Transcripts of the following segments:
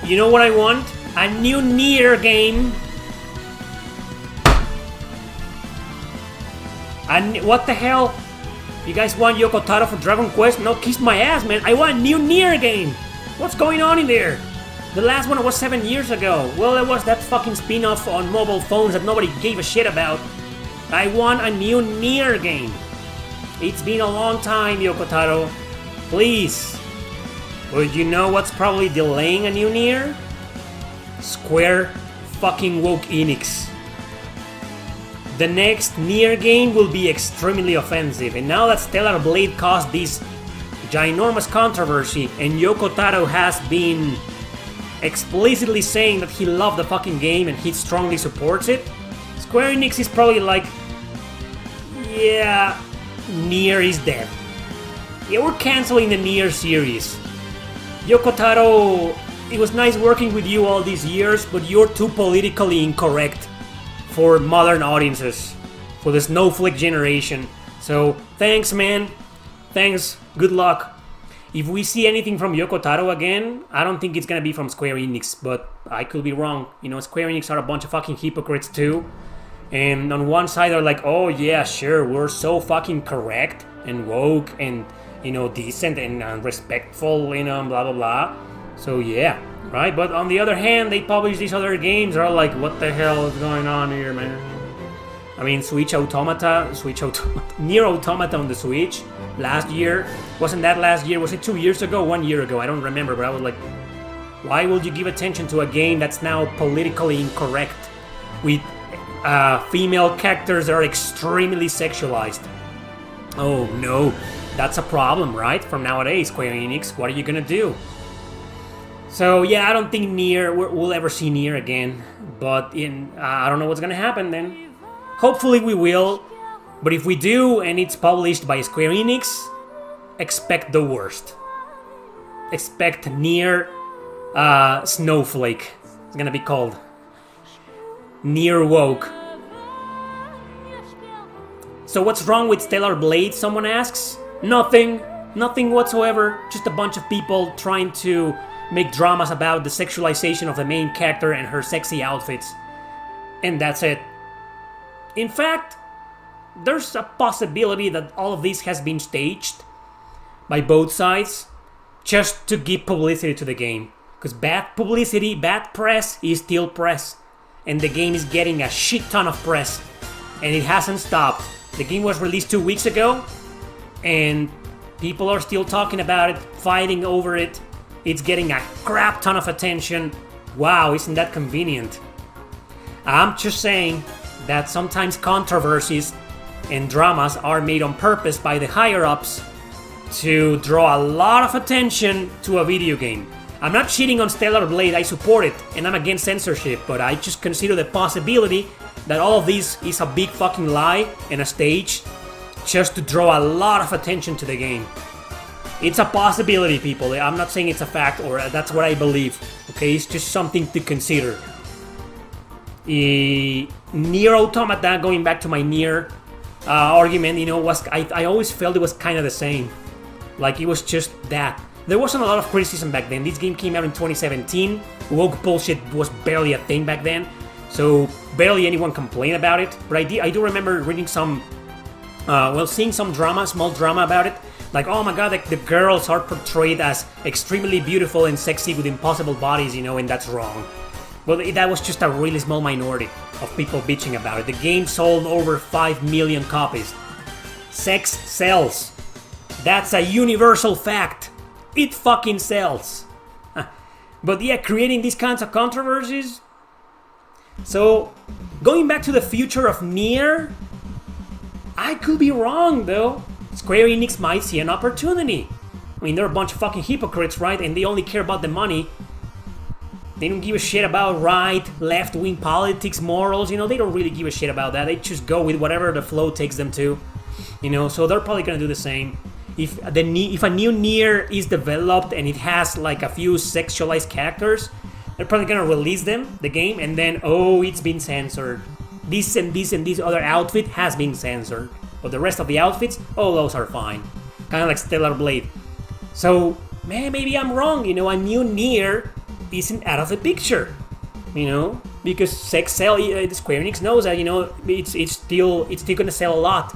You know what I want? A new Nier game. And what the hell? You guys want Yoko Taro for Dragon Quest? No, kiss my ass, man. I want a new Nier game. What's going on in there? The last one was 7 years ago. Well, it was that fucking spin-off on mobile phones that nobody gave a shit about. I want a new Nier game. It's been a long time, Yoko Taro. Please. But you know what's probably delaying a new Nier? Square fucking woke Enix. The next Nier game will be extremely offensive, and now that Stellar Blade caused this ginormous controversy, and Yoko Taro has been explicitly saying that he loved the fucking game and he strongly supports it, Square Enix is probably like, yeah, Nier is dead. Yeah, we're canceling the Nier series. Yoko Taro, it was nice working with you all these years, but you're too politically incorrect for modern audiences, for the snowflake generation. So, thanks, man. Thanks. Good luck. If we see anything from Yoko Taro again, I don't think it's gonna be from Square Enix, but I could be wrong. You know, Square Enix are a bunch of fucking hypocrites too. And on one side they're like, oh yeah, sure, we're so fucking correct and woke and, you know, decent and respectful, you know, blah blah blah. So yeah, right? But on the other hand, they publish these other games that are like, what the hell is going on here, man? I mean, Nier Automata on the Switch last year. Wasn't that last year? Was it 2 years ago? 1 year ago? I don't remember, but I was like, why would you give attention to a game that's now politically incorrect with female characters that are extremely sexualized? Oh no, that's a problem, right? From nowadays, Square Enix, what are you gonna do? So yeah, I don't think Nier, we'll ever see Nier again, but I don't know what's gonna happen then. Hopefully we will, but if we do and it's published by Square Enix, expect the worst. Expect Nier Snowflake. It's gonna be called Nier Woke. So what's wrong with Stellar Blade, someone asks? Nothing whatsoever, just a bunch of people trying to make dramas about the sexualization of the main character and her sexy outfits. And that's it. In fact, there's a possibility that all of this has been staged by both sides just to give publicity to the game. Because bad publicity, bad press is still press. And the game is getting a shit ton of press. And it hasn't stopped. The game was released 2 weeks ago, and people are still talking about it, fighting over it. It's getting a crap ton of attention. Wow, isn't that convenient? I'm just saying that sometimes controversies and dramas are made on purpose by the higher-ups to draw a lot of attention to a video game. I'm not cheating on Stellar Blade, I support it, and I'm against censorship, but I just consider the possibility that all of this is a big fucking lie and a stage just to draw a lot of attention to the game. It's a possibility, people. I'm not saying it's a fact or that's what I believe. Okay, it's just something to consider. Nier Automata, going back to my Nier argument, you know, I always felt it was kind of the same. Like, it was just that. There wasn't a lot of criticism back then. This game came out in 2017. Woke bullshit was barely a thing back then. So, barely anyone complained about it. But I do remember reading some, seeing some drama, small drama about it. Like, oh my god, the girls are portrayed as extremely beautiful and sexy with impossible bodies, you know, and that's wrong. Well, that was just a really small minority of people bitching about it. The game sold over 5 million copies. Sex sells. That's a universal fact. It fucking sells. But yeah, creating these kinds of controversies. So, going back to the future of Nier, I could be wrong though. Square Enix might see an opportunity. I mean, they're a bunch of fucking hypocrites, right? And they only care about the money. They don't give a shit about right, left-wing politics, morals, you know, they don't really give a shit about that. They just go with whatever the flow takes them to, you know, so they're probably gonna do the same. If a new Nier is developed and it has like a few sexualized characters, they're probably gonna release the game, and then, oh, it's been censored. This and this and this other outfit has been censored. But the rest of the outfits, oh, those are fine. Kind of like Stellar Blade. So, man, maybe I'm wrong, you know, a new Nier isn't out of the picture, because Square Enix knows that it's still gonna sell a lot,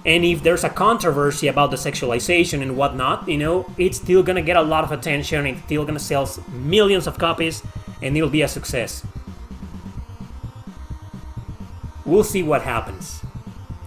and if there's a controversy about the sexualization and whatnot, it's still gonna get a lot of attention, it's still gonna sell millions of copies, and it'll be a success. We'll see what happens.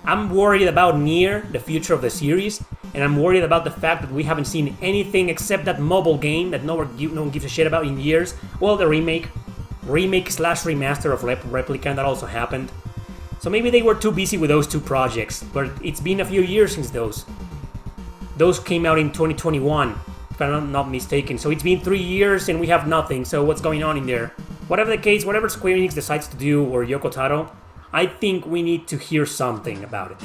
I'm worried about Nier, the future of the series, and I'm worried about the fact that we haven't seen anything except that mobile game that no one gives a shit about in years. Well, the remake / remaster of Replicant, that also happened. So maybe they were too busy with those two projects, but it's been a few years since those. Those came out in 2021, if I'm not mistaken. So it's been 3 years and we have nothing, so what's going on in there? Whatever the case, whatever Square Enix decides to do, or Yoko Taro, I think we need to hear something about it.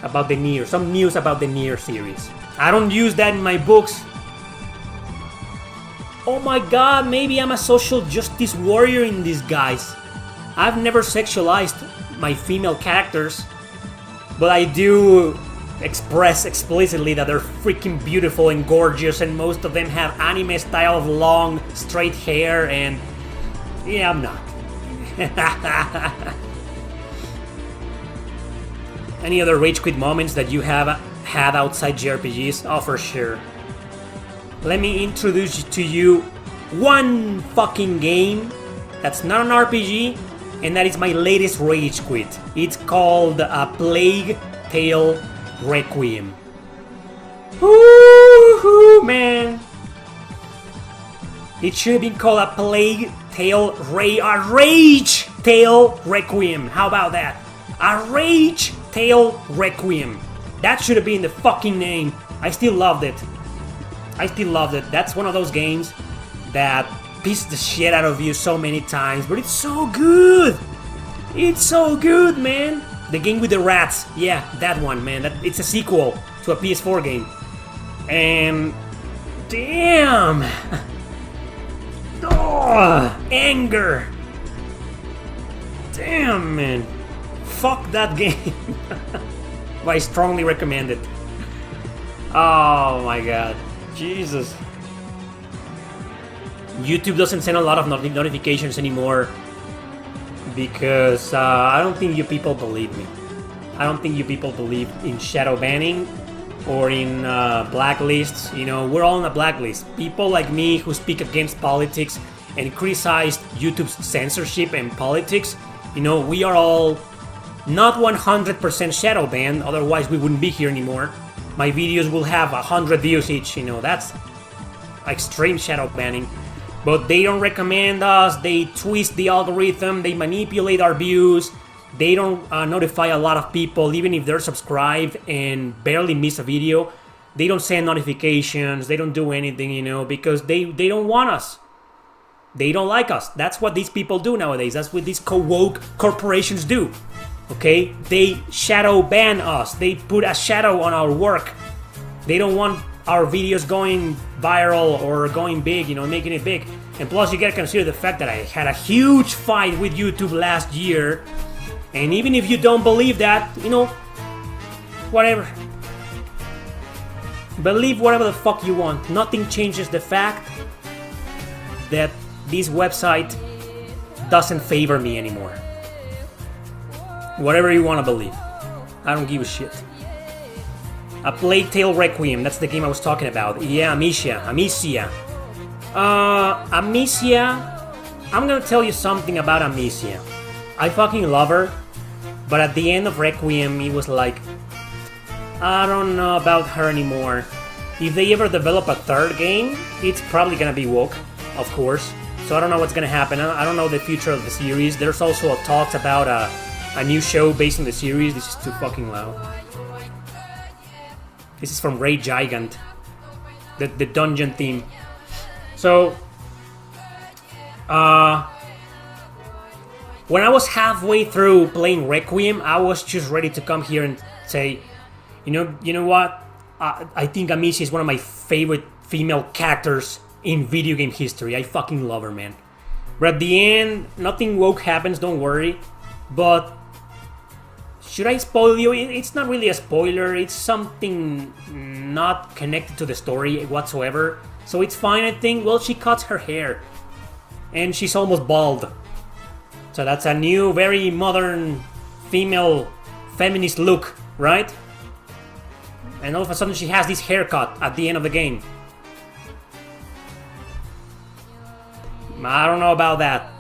About the Nier, some news about the Nier series. I don't use that in my books. Oh my god, maybe I'm a social justice warrior in this, guys. I've never sexualized my female characters, but I do express explicitly that they're freaking beautiful and gorgeous, and most of them have anime style of long, straight hair, and yeah, I'm not. Any other rage quit moments that you have had outside JRPGs? Oh, for sure. Let me introduce to you one fucking game that's not an RPG, and that is my latest rage quit. It's called A Plague Tale Requiem. Woohoo, man! It should have been called A Plague Tale A Rage Tale Requiem. How about that? A Rage Tale Requiem. That should have been the fucking name. I still loved it. That's one of those games that pisses the shit out of you so many times, but it's so good. It's so good, man. The game with the rats. Yeah, that one, man. It's a sequel to a PS4 game. And damn. Oh, anger. Damn, man. Fuck that game. But I strongly recommend it. Oh my god. Jesus. YouTube doesn't send a lot of notifications anymore because I don't think you people believe me. I don't think you people believe in shadow banning or in blacklists. We're all on a blacklist. People like me who speak against politics and criticize YouTube's censorship and politics, we are all not 100% shadow banned, otherwise we wouldn't be here anymore. My videos will have 100 views each, that's extreme shadow banning. But they don't recommend us, they twist the algorithm, they manipulate our views, they don't notify a lot of people, even if they're subscribed and barely miss a video. They don't send notifications, they don't do anything, because they don't want us. They don't like us. That's what these people do nowadays. That's what these woke corporations do. Okay? They shadow ban us. They put a shadow on our work. They don't want our videos going viral or going big, making it big. And plus, you gotta consider the fact that I had a huge fight with YouTube last year. And even if you don't believe that, whatever. Believe whatever the fuck you want. Nothing changes the fact that this website doesn't favor me anymore. Whatever you want to believe. I don't give a shit. A Plague Tale Requiem, that's the game I was talking about. Yeah, Amicia. Amicia, I'm gonna tell you something about Amicia. I fucking love her, but at the end of Requiem, it was like, I don't know about her anymore. If they ever develop a third game, it's probably gonna be woke, of course. So I don't know what's gonna happen. I don't know the future of the series. There's also talks about a new show based on the series. This is too fucking loud. This is from Ray Gigant, the dungeon theme. So, when I was halfway through playing Requiem, I was just ready to come here and say, you know what? I think Amicia is one of my favorite female characters in video game history. I fucking love her, man. But at the end, nothing woke happens, don't worry. But should I spoil you? It's not really a spoiler. It's something not connected to the story whatsoever. So it's fine, I think. Well, she cuts her hair. and she's almost bald. So that's a new, very modern female feminist look, right? And all of a sudden she has this haircut at the end of the game. I don't know about that.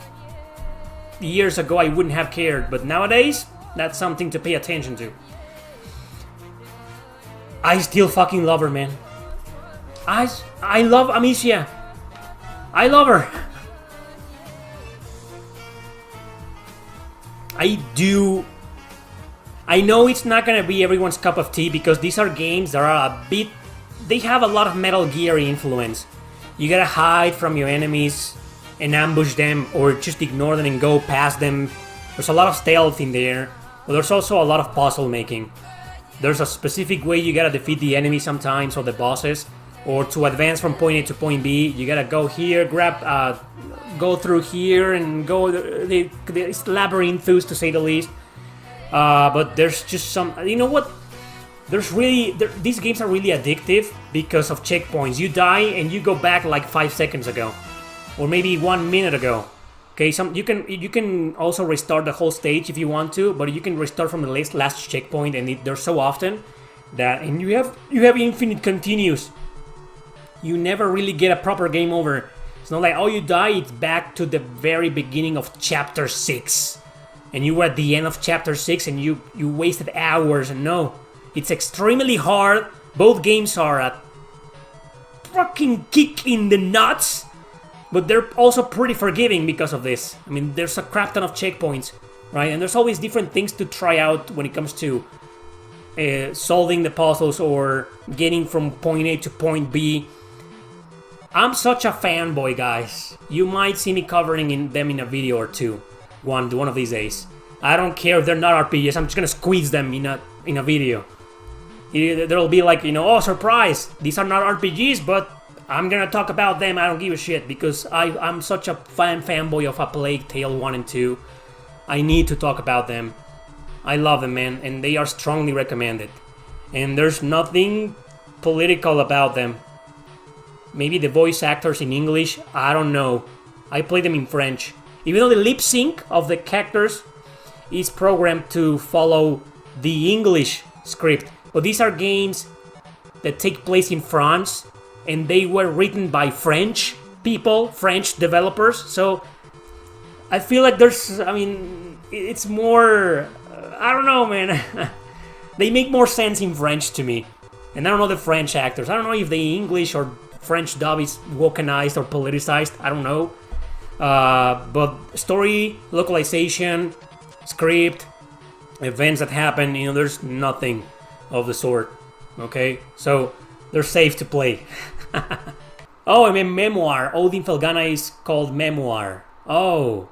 Years ago I wouldn't have cared, but nowadays that's something to pay attention to. I still fucking love her, man. I love Amicia. I love her. I do. I know it's not gonna be everyone's cup of tea because these are games that are a bit... They have a lot of Metal Gear influence. You gotta hide from your enemies and ambush them or just ignore them and go past them. There's a lot of stealth in there, but there's also a lot of puzzle making. There's a specific way you gotta defeat the enemy sometimes or the bosses, or to advance from point A to point B, you gotta go here, go through here and go... It's labyrinthous to say the least. But there's just some... You know what? These games are really addictive because of checkpoints. You die and you go back like 5 seconds ago. Or maybe 1 minute ago. Okay, you can also restart the whole stage if you want to, but you can restart from the last checkpoint, and they're so often that... And you have infinite continues. You never really get a proper game over. It's not like, oh, you die, it's back to the very beginning of Chapter 6. And you were at the end of Chapter 6 and you wasted hours. And no, it's extremely hard. Both games are a fucking kick in the nuts. But they're also pretty forgiving because of this. I mean, there's a crap ton of checkpoints, right? And there's always different things to try out when it comes to solving the puzzles or getting from point A to point B. I'm such a fanboy, guys. You might see me covering them in a video or two, one of these days. I don't care if they're not RPGs. I'm just gonna squeeze them in a video. There'll be like, oh, surprise! These are not RPGs, but I'm gonna talk about them. I don't give a shit because I'm such a fanboy of A Plague Tale 1 and 2. I need to talk about them. I love them, man, and they are strongly recommended. And there's nothing political about them. Maybe the voice actors in English, I don't know. I play them in French. Even though the lip sync of the characters is programmed to follow the English script. But these are games that take place in France, and they were written by French people, French developers. So I feel like it's more... I don't know, man. They make more sense in French to me. And I don't know the French actors. I don't know if the English or French dub is wokenized or politicized. I don't know. But story, localization, script, events that happen, there's nothing of the sort. Okay? So they're safe to play. Oh, I mean Memoir. Odin Felgana is called Memoir. Oh.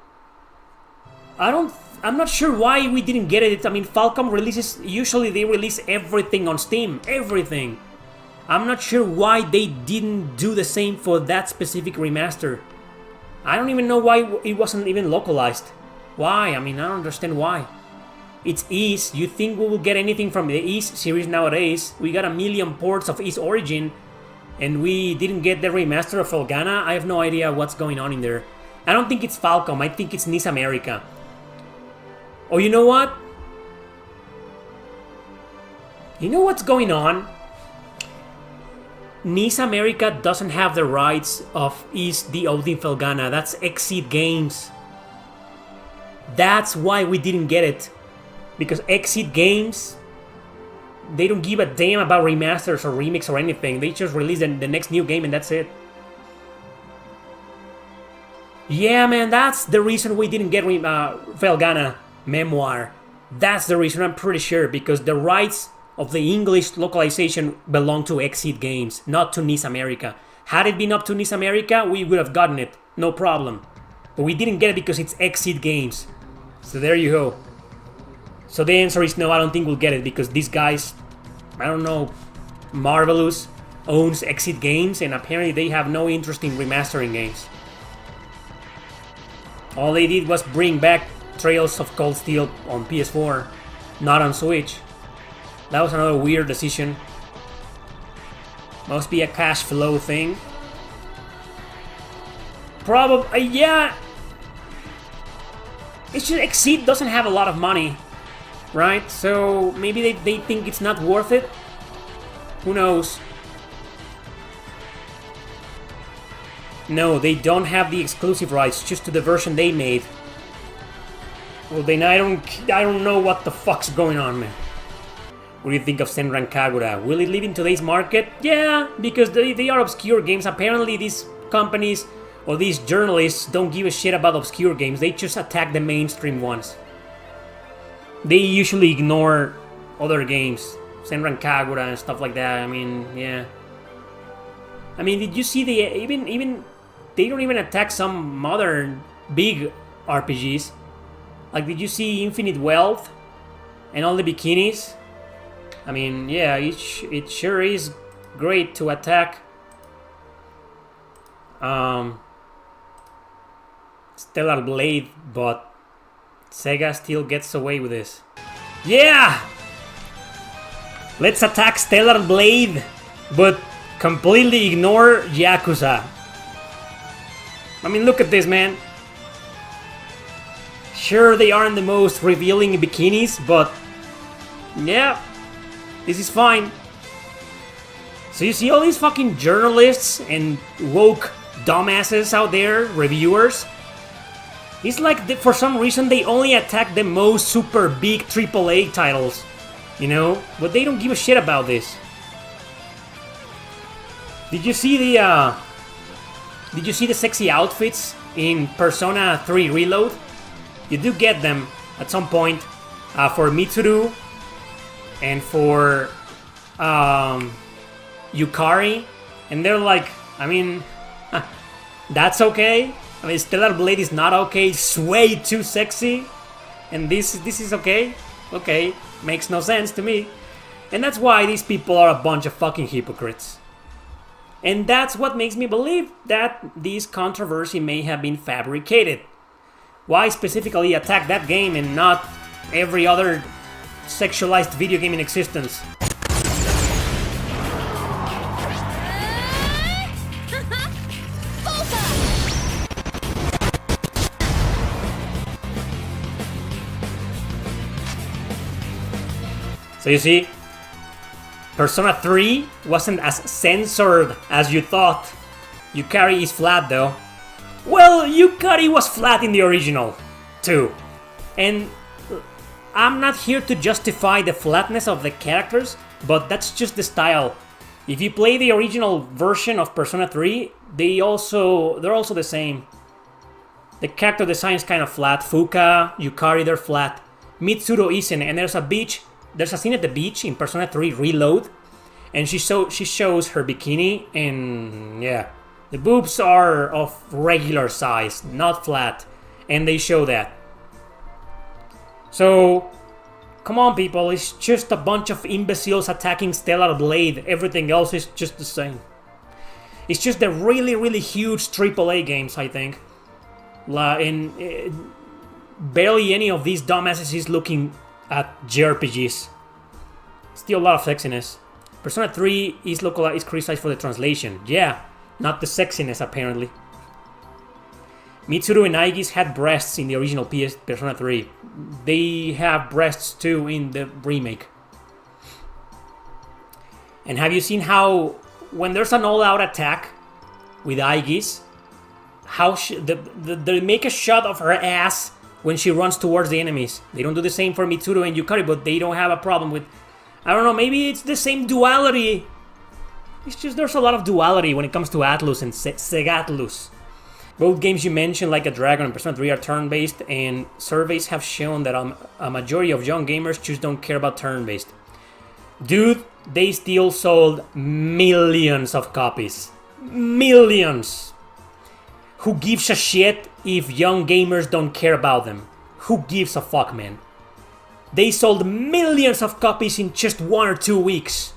I'm not sure why we didn't get it. I mean, Falcom usually they release everything on Steam. Everything. I'm not sure why they didn't do the same for that specific remaster. I don't even know why it wasn't even localized. Why? I mean, I don't understand why. It's Ys. You think we will get anything from the Ys series nowadays? We got a million ports of Ys Origin, and we didn't get the remaster of Felgana. I have no idea what's going on in there. I don't think it's Falcom. I think it's Nis America. Oh, you know what? You know what's going on? Nis America doesn't have the rights of Ys the Odin Felgana. That's Exceed Games. That's why we didn't get it. Because Exceed Games, they don't give a damn about remasters or remakes or anything. They just release the next new game and that's it. Yeah, man, that's the reason we didn't get Felgana Memoir. That's the reason, I'm pretty sure. Because the rights of the English localization belong to Exceed Games, not to Nis America. Had it been up to Nis America, we would have gotten it, no problem. But we didn't get it because it's Exceed Games. So there you go. So the answer is no, I don't think we'll get it because these guys, I don't know, Marvelous owns Exceed Games and apparently they have no interest in remastering games. All they did was bring back Trails of Cold Steel on PS4, not on Switch. That was another weird decision. Must be a cash flow thing. Probably, yeah. It's just Exceed doesn't have a lot of money, right? So maybe they think it's not worth it. Who knows? No, they don't have the exclusive rights, just to the version they made. Well, then I don't know what the fuck's going on, man. What do you think of Senran Kagura? Will it live in today's market? Yeah, because they are obscure games. Apparently these companies or these journalists don't give a shit about obscure games. They just attack the mainstream ones. They usually ignore other games. Senran Kagura and stuff like that. I mean, yeah. I mean, did you see the... Even they don't even attack some modern big RPGs. Like, did you see Infinite Wealth and all the bikinis? I mean, yeah, it sure is great to attack Stellar Blade, but Sega still gets away with this. Yeah! Let's attack Stellar Blade, but completely ignore Yakuza. I mean, look at this, man. Sure, they aren't the most revealing bikinis, but yeah, this is fine. So you see all these fucking journalists and woke dumbasses out there, reviewers. It's like for some reason they only attack the most super big AAA titles, you know? But they don't give a shit about this. Did you see the sexy outfits in Persona 3 Reload? You do get them at some point for Mitsuru and for Yukari, and they're like, I mean, that's okay. I mean, Stellar Blade is not okay. It's way too sexy, and this is okay. Okay, makes no sense to me, and that's why these people are a bunch of fucking hypocrites. And that's what makes me believe that this controversy may have been fabricated. Why specifically attack that game and not every other sexualized video game in existence? So you see, Persona 3 wasn't as censored as you thought. Yukari is flat though. Well, Yukari was flat in the original, too. And I'm not here to justify the flatness of the characters, but that's just the style. If you play the original version of Persona 3, they're also the same. The character design is kind of flat. Fuka, Yukari, they're flat. Mitsuru isn't, and there's a scene at the beach in Persona 3 Reload, and she shows her bikini, and yeah. The boobs are of regular size, not flat, and they show that. So, come on people, it's just a bunch of imbeciles attacking Stellar Blade. Everything else is just the same. It's just the really, really huge AAA games, I think. And barely any of these dumbasses is looking at JRPGs. Still a lot of sexiness. Persona 3 is criticized for the translation. Yeah. Not the sexiness, apparently. Mitsuru and Aigis had breasts in the original Persona 3. They have breasts too in the remake. And have you seen how, when there's an all-out attack with Aigis, how they make a shot of her ass when she runs towards the enemies? They don't do the same for Mitsuru and Yukari, but they don't have a problem with... I don't know, maybe it's the same duality. It's just there's a lot of duality when it comes to Atlus and Segatlus. Both games you mentioned, like a Dragon and Persona 3, are turn-based, and surveys have shown that a majority of young gamers just don't care about turn-based. Dude, they still sold millions of copies. Millions! Who gives a shit if young gamers don't care about them? Who gives a fuck, man? They sold millions of copies in just 1 or 2 weeks.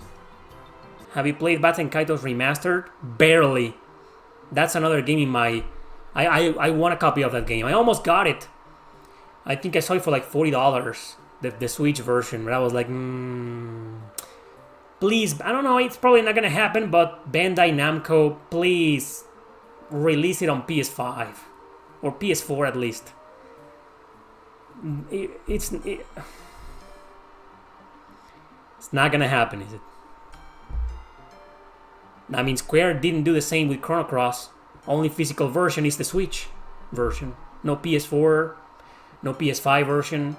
Have you played Baten Kaitos Remastered? Barely. That's another game in my... I want a copy of that game. I almost got it. I think I saw it for like $40. The Switch version. But I was like, please. I don't know. It's probably not going to happen. But Bandai Namco, please. release it on PS5 or PS4 at least. It's not gonna happen, is it? I mean, Square didn't do the same with Chrono Cross. Only physical version is the Switch version. No PS4, no PS5 version.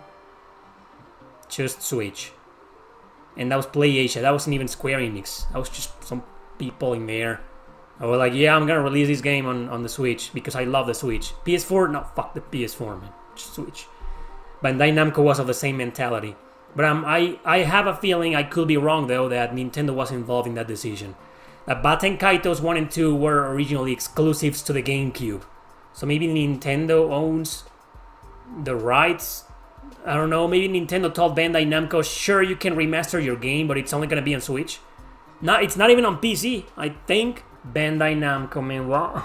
Just Switch. And that was PlayAsia. That wasn't even Square Enix. That was just some people in there. I was like, yeah, I'm gonna release this game on the Switch because I love the Switch. PS4, no, fuck the PS4, man. Just Switch. Bandai Namco was of the same mentality. But I have a feeling, I could be wrong though, that Nintendo was involved in that decision. That Baten Kaitos 1 and 2 were originally exclusives to the GameCube. So maybe Nintendo owns the rights. I don't know, maybe Nintendo told Bandai Namco, sure, you can remaster your game, but it's only gonna be on Switch. No, it's not even on PC. I think Bandai Namco, man, what?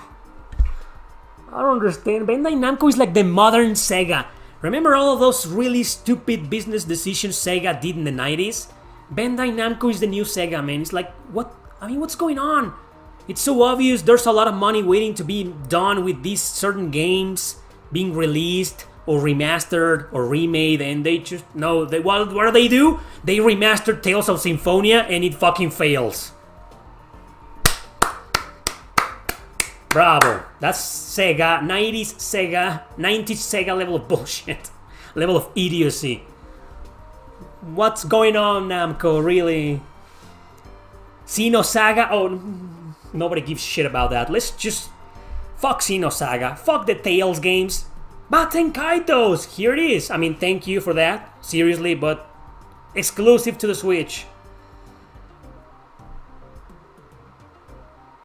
I don't understand. Bandai Namco is like the modern Sega. Remember all of those really stupid business decisions Sega did in the 90s? Bandai Namco is the new Sega, man. It's like, what? I mean, what's going on? It's so obvious there's a lot of money waiting to be done with these certain games being released or remastered or remade, and they just, no, what do they do? They remastered Tales of Symphonia and it fucking fails. Bravo. That's Sega, 90s Sega level of bullshit. Level of idiocy. What's going on, Namco, really? Xenosaga? Oh, nobody gives shit about that. Let's just... Fuck Xenosaga. Fuck the Tales games. Baten Kaitos! Here it is. I mean, thank you for that. Seriously, but... Exclusive to the Switch.